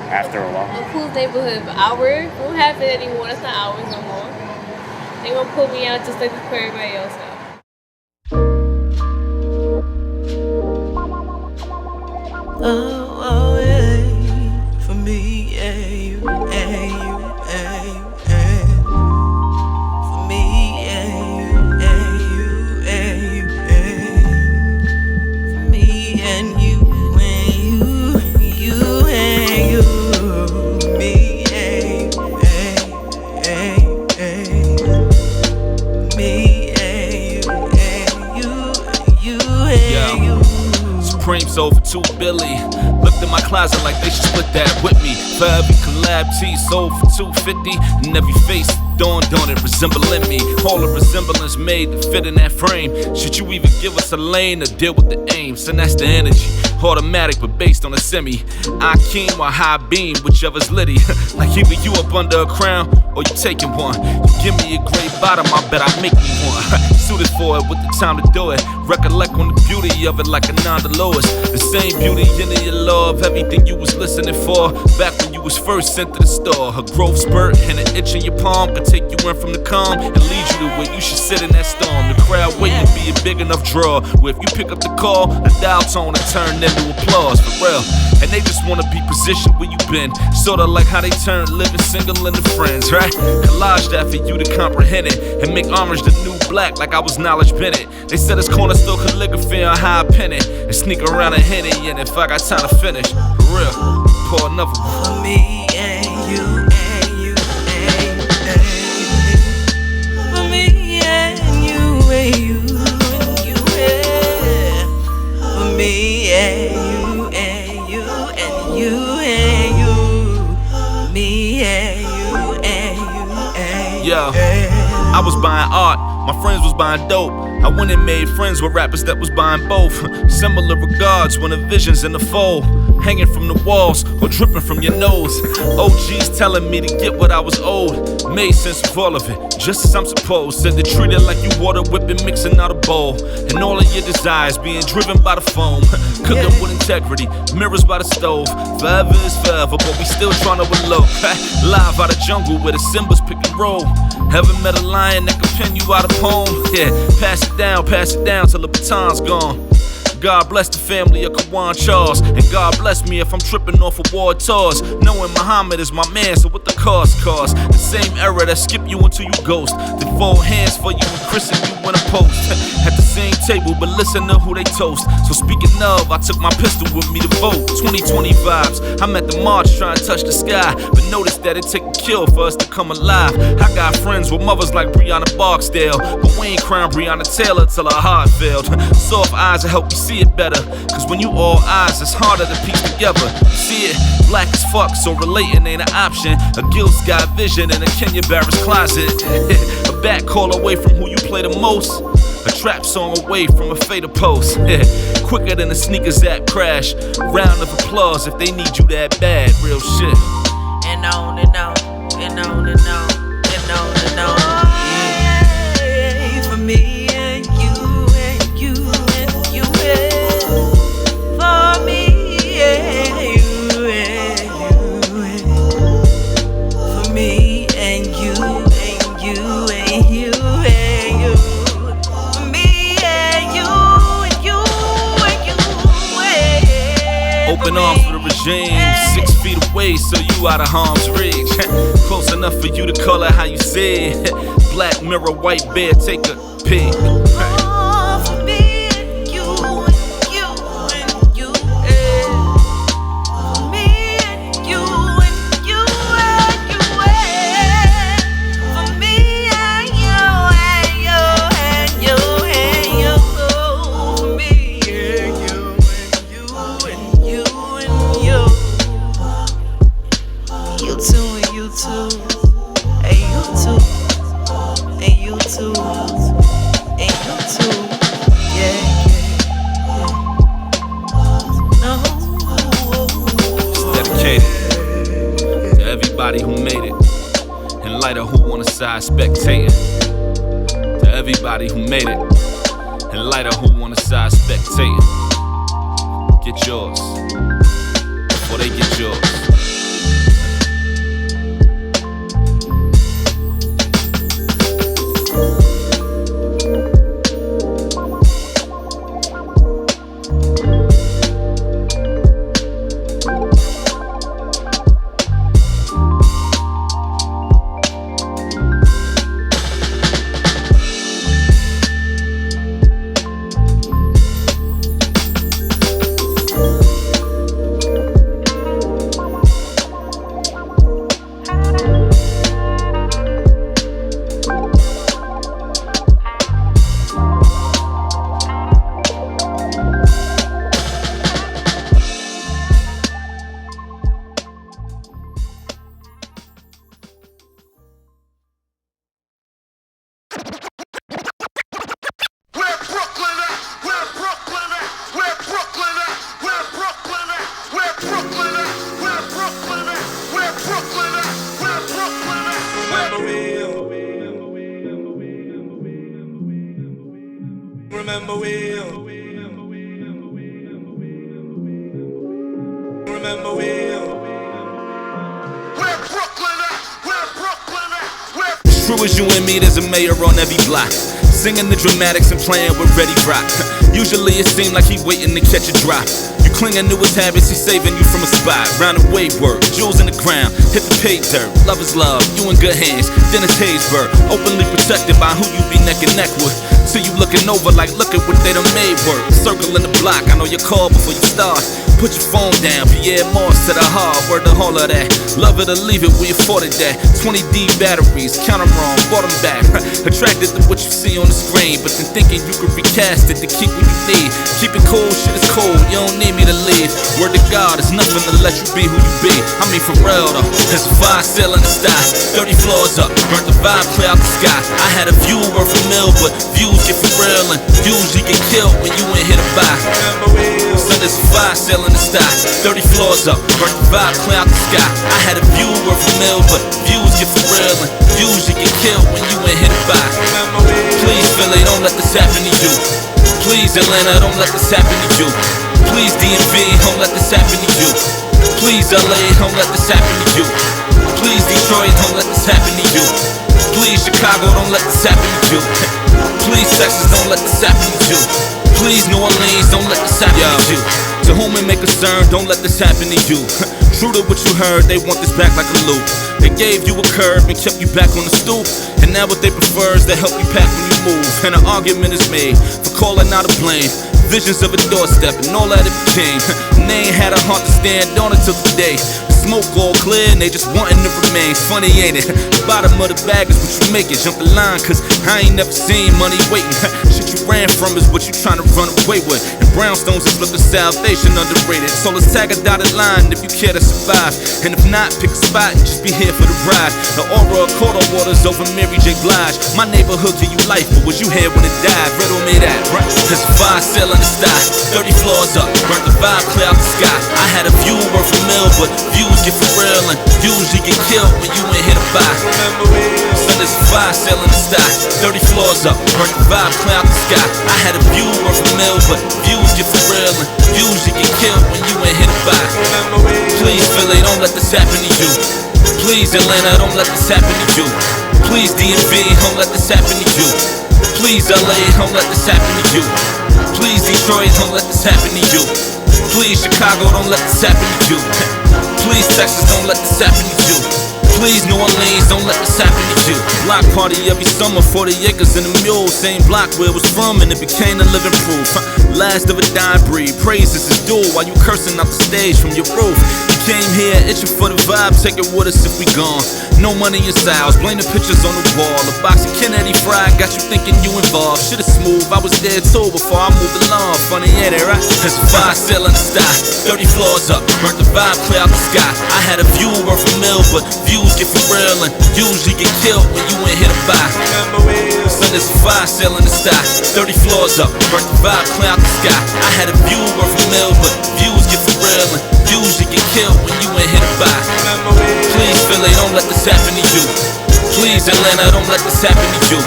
after a while? Whose neighborhood? Ours? We don't have it anymore. That's not ours no more. They gonna put me out just like everybody else out. Oh, yeah. For me, yeah, you, yeah, you, yeah, you, yeah. For me, yeah, you, yeah, you, yeah, you, yeah. For me and you, and you, and you. Me, yeah, yeah, yeah. Me, yeah, you, and you. Supreme sold for $2 billion. Looked in my closet like they should split that with me. For every collab tee sold for $250. And every face dawned on it resembling me. All the resemblance made to fit in that frame. Should you even give us a lane to deal with the aims? And that's the energy. Automatic but based on a semi. I keen or high beam, whichever's litty. Like either you up under a crown or you taking one. You give me a gray bottom, I bet I make you one. Suited for it with the time to do it. Recollect on the beauty of it like a non-Dolores. The same beauty in your love, everything you was listening for. Back when you was first sent to the store. Her growth spurt and an itch in your palm could take you in from the calm and lead you to where you should sit in that storm. The crowd waiting be a big enough draw. Where if you pick up the call, the dial tone and turn into applause for real. And they just wanna be positioned where you been. Sorta like how they turned living single into friends, right? Collage that for you to comprehend it and make orange the new black like I was Knowledge Bennett. They said it's corner store calligraphy on how I pen it and sneak around a Henny. And if I got time to finish, for real, pour another one. For me and you, and you, and you. For me and you, and you, and you, and for me and you, and you, and you, and you. Me and you, and you, and you. Yeah, I was buying art, my friends was buying dope. I went and made friends with rappers that was buying both. Similar regards when the vision's in the fold. Hanging from the walls or dripping from your nose. OGs telling me to get what I was owed. Made sense of all of it, just as I'm supposed. Said to treat it like you water whipping, mixing out a bowl. And all of your desires being driven by the foam. Cooking with integrity, mirrors by the stove. Forever is forever, but we still trying to elope. Live out of jungle where the Simbas pick and roll. Haven't met a lion that can pen you out a poem. Yeah, pass it down till the baton's gone. God bless the family of Kawan Charles. And God bless me if I'm tripping off of war tours. Knowing Muhammad is my man, so what the cost? The same era that skip you until you ghost. Then fold hands for you and christen you in a post. At the same table, but listen to who they toast. So speaking of, I took my pistol with me to vote. 2020 vibes, I'm at the march trying to touch the sky. But notice that it take a kill for us to come alive. I got friends with mothers like Breonna Barksdale, but we ain't crowned Breonna Taylor till our heart failed. Soft eyes will help you see it better, cause when you all eyes, it's harder to piece together. See it, black as fuck, so relating ain't an option. A Gil Scott vision in a Kenya Barris closet. A back call away from who you play the most. A trap song away from a fatal post. Quicker than a sneakers app crash. Round of applause if they need you that bad. Real shit. And on and on, and on and on, and on and on. Yeah, for me and you, and you, and you, for me and you, and you, for me and you, and you, and you, and you, for me and you, and you, and you, Open arms for the regime. 6 feet away, so you you out of harm's reach. Close enough for you to call it how you see it. Black mirror, white bear, take a peek. Oh, for me and you and you and you and for me and you and you and you and for me and you and you and you and you for me and you and you and you and you too and you too and you too and you too. And you too, yeah. No. It's dedicated to everybody who made it, and lighter who on the side spectating. To everybody who made it, and lighter who on the side spectating. Get yours before they get yours. True as you and me, there's a mayor on every block, singing the dramatics and playing with Ready Rock. Usually it seemed like he waiting to catch a drop. You clinging to his habits, he's saving you from a spot. Round the wave work, jewels in the ground, hit the pay dirt. Love is love, you in good hands. Dennis Haysbert, openly protected by who you be neck and neck with. Till you looking over like, look at what they done made work. Circling the block, I know your call before you start. Put your phone down, Pierre Morse to the heart. Word to all of that, love it or leave it, we afforded that. 20D batteries, count them wrong, bought them back. Attracted to what you see on the screen, but then thinking you could recast it to keep what you need. Keep it cold, shit is cold, you don't need me to leave. Word to God, it's nothing to let you be who you be. I mean for real though, there's a fire still in the sky. 30 floors up, burnt the vibe clear out the sky. I had a view worth a mill, but views get for real and usually get killed when you ain't here to buy. So there's a fire still in the sky. 30 floors up, burnt the vibe clear out the sky. I had a view worth a mill, but views get for real and usually get killed when you ain't here to buy. Please Philly, don't let this happen to you. Please Atlanta, don't let this happen to you. Please DMV, don't let this happen to you. Please LA, don't let this happen to you. Please Detroit, don't let this happen to you. Please Chicago, don't let this happen to you. Please Texas, don't let this happen to you. Please New Orleans, don't let this happen to you. To whom it may concern, don't let this happen to you. True to what you heard, they want this back like a loop. They gave you a curve and kept you back on the stoop. And now what they prefer is to help you pack when you move. And an argument is made for calling out a blame. Visions of a doorstep and all that it became. And they ain't had a heart to stand on it till today. The smoke all clear and they just wanting to remain. Funny ain't it? The bottom of the bag is what you make it. Jump the line cause I ain't never seen money waiting. Shit you ran from is what you trying to run away with. And brownstones is looking salvation underrated. So let's tag a dotted line if you care to survive. And if not, pick a spot and just be here for the ride. The aura of Cordo waters over Mary J. Blige. My neighborhood give you life, but was you here when it died? Riddle me that, right? There's a fire still in the sky, 30 floors up, burnt the vibe clear out the sky. I had a view worth a mill, but views get for real and usually get killed when you ain't here to buy. So there's a fire still in the sky, 30 floors up, burnt the vibe clear out the sky. I had a view worth a mill, but views get for real and usually get killed when you ain't here to buy. Please Philly, don't let this happen to you. Please Atlanta, don't let this happen to you. Please DMV, don't let this happen to you. Please LA, don't let this happen to you. Please Detroit, don't let this happen to you. Please Chicago, don't let this happen to you. Please Texas, don't let this happen to you. Please New Orleans, don't let this happen to you. Block party every summer, 40 acres and a mule. Same block where it was from and it became a living proof. Last of a dying breed, praises is due while you cursing out the stage from your roof. You came here itching for the vibe, take it with us if we gone. No money in styles, blame the pictures on the wall. A box of Kennedy fried got you thinking you involved. Shit is smooth, I was there too before I moved along. Funny, ain't it, right? There's a fire still in the sky, 30 floors up, burnt the vibe clear out the sky. I had a view worth a mill, but views get for real and usually get killed when you ain't here to buy. So there's a fire still in the sky, 30 floors up, burnt the vibe clear out the sky. I had a view worth a mill, but views get for real and usually get killed when you ain't here to buy. Please Philly, don't let this happen to you. Please Atlanta, don't let this happen to you.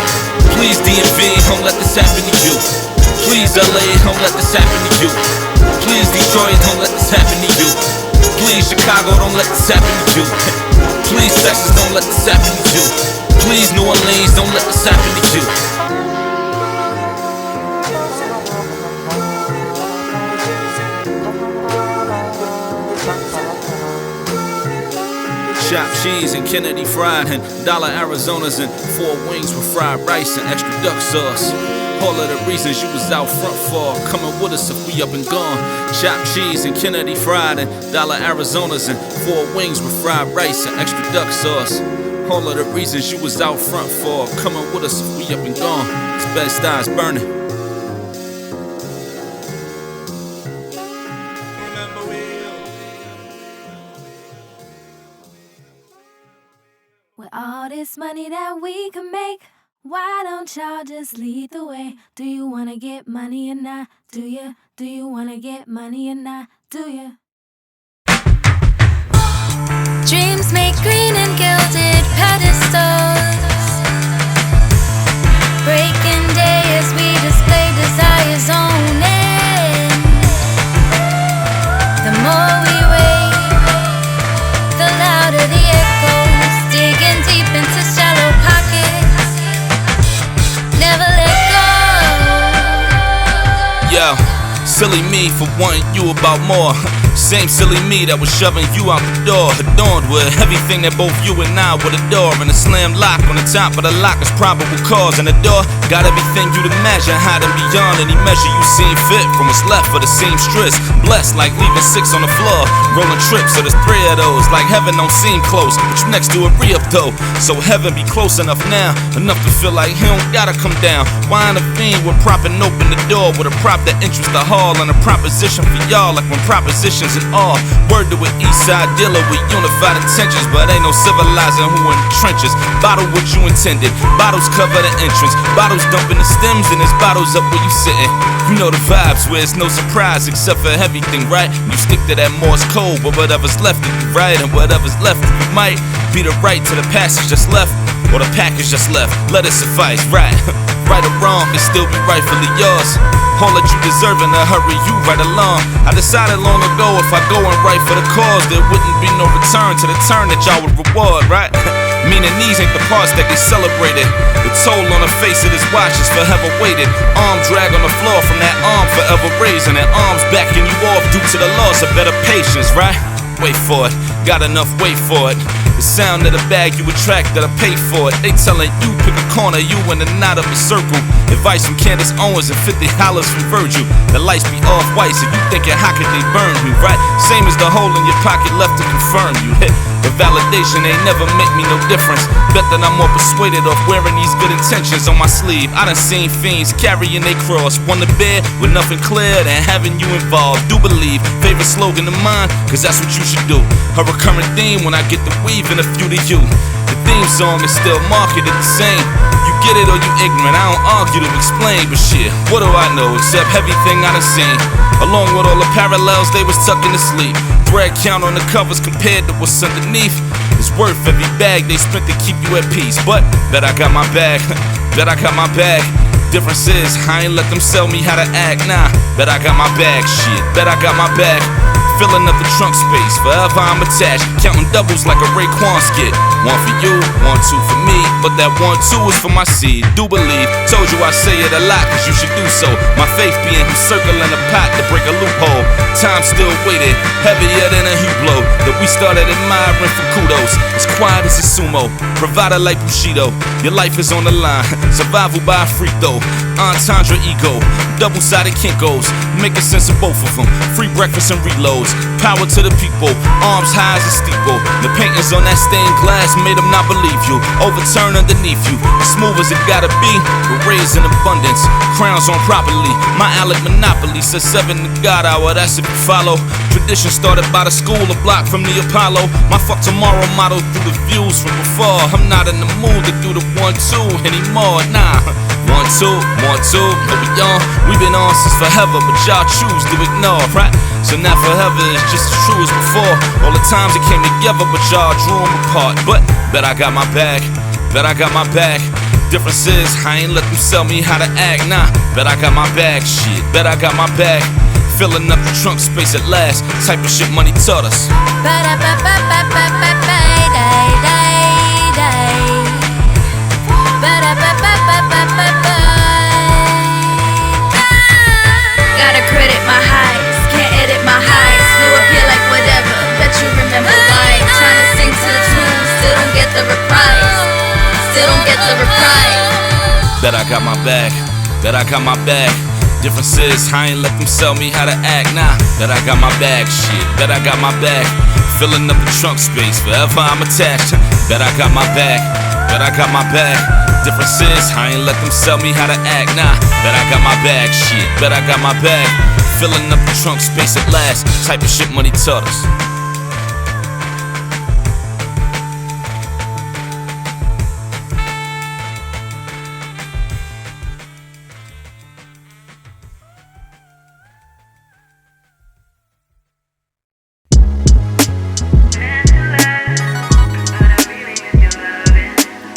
Please DMV, don't let this happen to you. Please LA, don't let this happen to you. Please Detroit, don't let this happen to you. Please Chicago, don't let this happen to you. Please Texas, don't let this happen to you. Please New Orleans, don't let this happen to you. Chopped cheese and Kennedy fried and dollar Arizonas and 4 wings with fried rice and extra duck sauce. All of the reasons you was out front for coming with us if we up and gone. Chopped cheese and Kennedy fried and dollar Arizonas and 4 wings with fried rice and extra duck sauce. All of the reasons you was out front for coming with us if we up and gone. It's Bed-Stuy's burning. With all this money that we can make, why don't y'all just lead the way? Do you wanna get money or not? Do you? Do you wanna get money or not? Do you? Dreams make green and gilded pedestals. Breaking day as we display desire's own end. The more we wait, the louder the echoes. Digging deep into shallow pockets. Never let go. Yo, silly me for wanting you about more. Same silly me that was shoving you out the door, adorned with everything that both you and I would adore. And a slam lock on the top of the lock is probable cause. And the door got everything you'd imagine, hiding beyond any measure you seen fit. From what's left for the seamstress, blessed like leaving 6 on the floor, rolling trips, so there's 3 of those. Like heaven don't seem close, but you next to a re-up though. So heaven be close enough now, enough to feel like he don't gotta come down. Why intervene with propping open the door with a prop that interests the hall and a proposition for y'all, like when propositions and all. Word to an east side dealer with unified intentions, but ain't no civilizing who in the trenches. Bottle what you intended, bottles cover the entrance, bottles dumping the stems and there's bottles up where you sitting. You know the vibes where it's no surprise except for everything, right? You stick to that Morse code, but whatever's left of you right, and whatever's left of you might be the right to the passage just left, or the package just left. Let it suffice, right? Right or wrong, it still be rightfully yours. All that you deserving to hurry you right along. I decided long ago if I go and write for the cause, there wouldn't be no return to the turn that y'all would reward, right? Meaning these ain't the parts that get celebrated. The toll on the face of this watch is forever weighted. Arm drag on the floor from that arm forever raising, and arms backing you off due to the loss of better patience, right? Wait for it, got enough wait for it. The sound of the bag you attract that I pay for it. They telling you pick a corner, you in the knot of a circle. Advice from Candace Owens and $50 from Virgil. The lights be off white, so you thinking how could they burn me, right? Same as the hole in your pocket left to confirm you hit. The validation ain't never make me no difference. Bet that I'm more persuaded of wearing these good intentions on my sleeve. I done seen fiends carrying they cross, one to bear with nothing clear than having you involved. Do believe, favorite slogan of mine, cause that's what you should do. A recurrent theme when I get the weave and a few to you. The theme song is still marketed the same. You get it or you ignorant, I don't argue to explain. But shit, what do I know except everything I done seen? Along with all the parallels they was tucking to sleep. Thread count on the covers compared to what's underneath. It's worth every bag they spent to keep you at peace. But bet I got my bag, bet I got my bag. Difference is, I ain't let them sell me how to act, nah. Bet I got my bag, shit, bet I got my bag. Filling up the trunk space, forever I'm attached. Counting doubles like a Raekwon skit. One for you, 1, 2 for me. But that 1, 2 is for my seed. Do believe, told you I say it a lot, cause you should do so. My faith being who's circling a pot to break a loophole. Time still waited, heavier than a Hublot. That we started admiring for kudos. As quiet as a sumo, provider like Bushido. Your life is on the line, survival by a freak though. Entendre ego, double-sided kinkos. Making sense of both of them. Free breakfast and reloads. Power to the people, arms high as a steeple. The paintings on that stained glass made them not believe you. Overturn underneath you, as smooth as it gotta be, but raised in abundance. Crowns on properly, my Alec Monopoly says 7 to God hour, that's if you follow. Tradition started by the school, a block from the Apollo. My fuck tomorrow motto through the views from before. I'm not in the mood to do the 1, 2 anymore, nah. 1, 2, 1, 2, no we on. We been on since forever, but y'all choose to ignore, right? So now forever is just as true as before. All the times it came together, but y'all drew them apart. But bet I got my bag, bet I got my bag. Difference is, I ain't let them sell me how to act, nah. Bet I got my bag, shit, bet I got my bag. Filling up the trunk space at last, type of shit money taught us. Gotta credit my highs, can't edit my highs. Flow appear like whatever, bet you remember why. Trying to sing to the tune, still don't get the reprise. Still don't get the reprise. Bet I got my bag, bet I got my bag. Difference is, I ain't let them sell me how to act, nah. Bet I got my bag, shit, bet I got my bag. Filling up the trunk space, forever I'm attached. Bet I got my bag, bet I got my bag. Difference is, I ain't let them sell me how to act, nah. Bet I got my bag, shit, bet I got my bag. Filling up the trunk space at last, type of shit money taught us.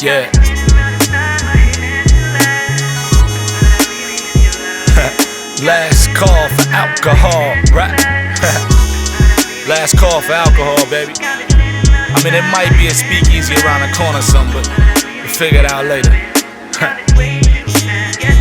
Yeah. Last call for alcohol, right? Last call for alcohol, baby. I mean, it might be a speakeasy around the corner or something, but we'll figure it out later.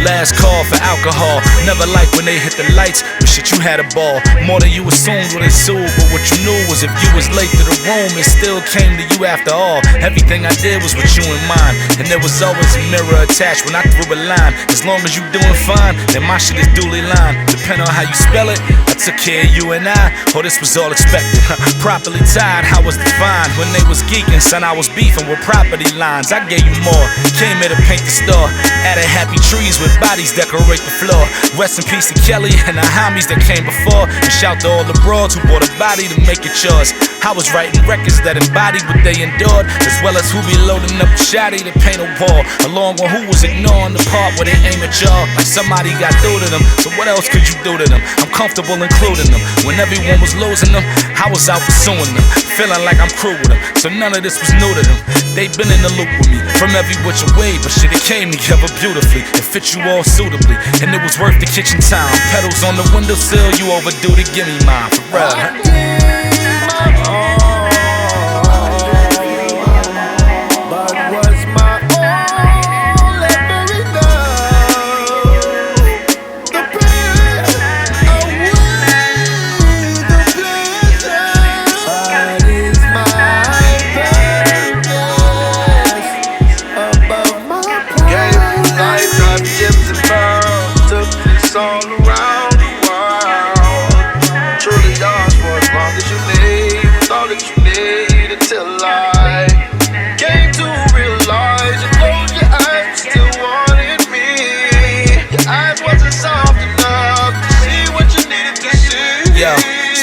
Last call for alcohol. Never liked when they hit the lights, but shit, you had a ball. More than you assumed when it sued, but what you knew was if you was late to the room, it still came to you after all. Everything I did was with you in mind, and there was always a mirror attached when I threw a line. As long as you doing fine, then my shit is duly lined. Depending on how you spell it, I took care of you and I. Oh, this was all expected. Properly tied, how was defined. When they was geeking, son, I was beefing with property lines. I gave you more, came here to paint the store. Added happy trees with bodies decorate the floor. Rest in peace to Kelly and the homies that came before. And shout to all the broads who bought a body to make it yours. I was writing records that embodied what they endured, as well as who be loading up the shotty to paint a wall, along with who was ignoring the part where they aim at y'all like somebody got through to them. So what else could you do to them? I'm comfortable including them. When everyone was losing them, I was out pursuing them, feeling like I'm crew with them. So none of this was new to them. They've been in the loop with me from every which way, but shit, it came together beautifully. It fit you all suitably, and it was worth the kitchen time. Pedals on the windowsill, you overdue to give me mine, for real.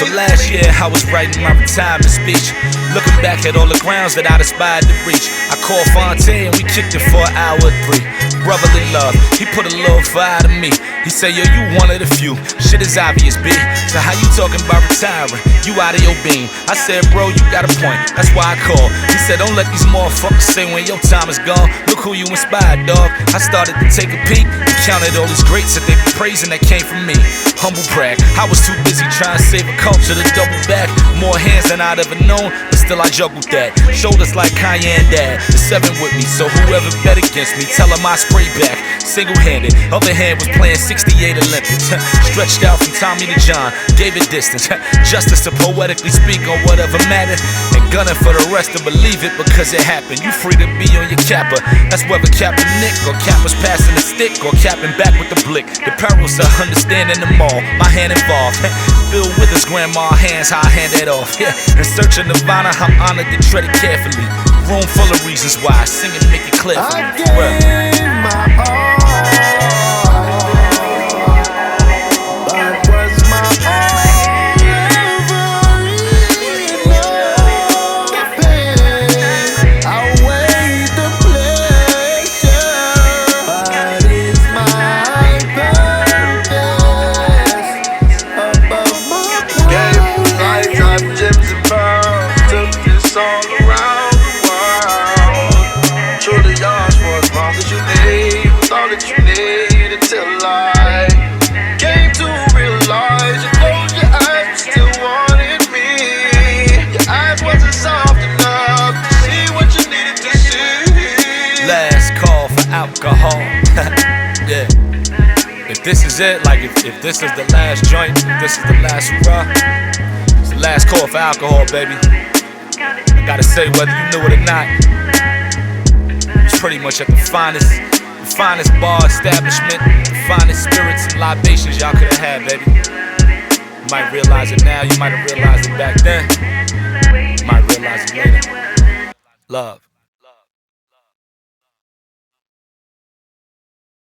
So last year I was writing my retirement speech, looking back at all the grounds that I'd aspired to reach. I called Fontaine and we kicked it for an hour or 3. Brotherly love, he put a little fire to me. He say, yo, you one of the few. Shit is obvious, B. So how you talking about retiring? You out of your beam. I said, bro, you got a point. That's why I called. He said, don't let these motherfuckers say when your time is gone. Look who you inspired, dog. I started to take a peek and counted all these greats that they be praising that came from me. Humble brag. I was too busy trying to save a culture to double back. More hands than I'd ever known, but still I juggled that. Shoulders like Karriem dad. The 7 with me, so whoever bet against me, tell him I spray back. Single-handed. Other hand was playing 68 Olympics. Stretched out from Tommy to John, gave it distance. Justice to poetically speak on whatever mattered, and gunning for the rest to believe it because it happened. You free to be on your capper. That's whether Captain Nick or Capper's passing the stick or capping back with the blick. The perils of understanding them all. My hand involved. Bill Withers' grandma hands how I hand that off. Yeah. In search of Nirvana, I'm honored to tread it carefully. Room full of reasons why I sing and make it clear for me. I gave my all. Alcohol. Yeah. If this is it, like if this is the last joint, if this is the last hurrah, it's the last call for alcohol, baby. I gotta say, whether you knew it or not, it's pretty much at the finest bar establishment, the finest spirits and libations y'all could have had, baby. You might realize it now, you might have realized it back then. You might realize it later. Love.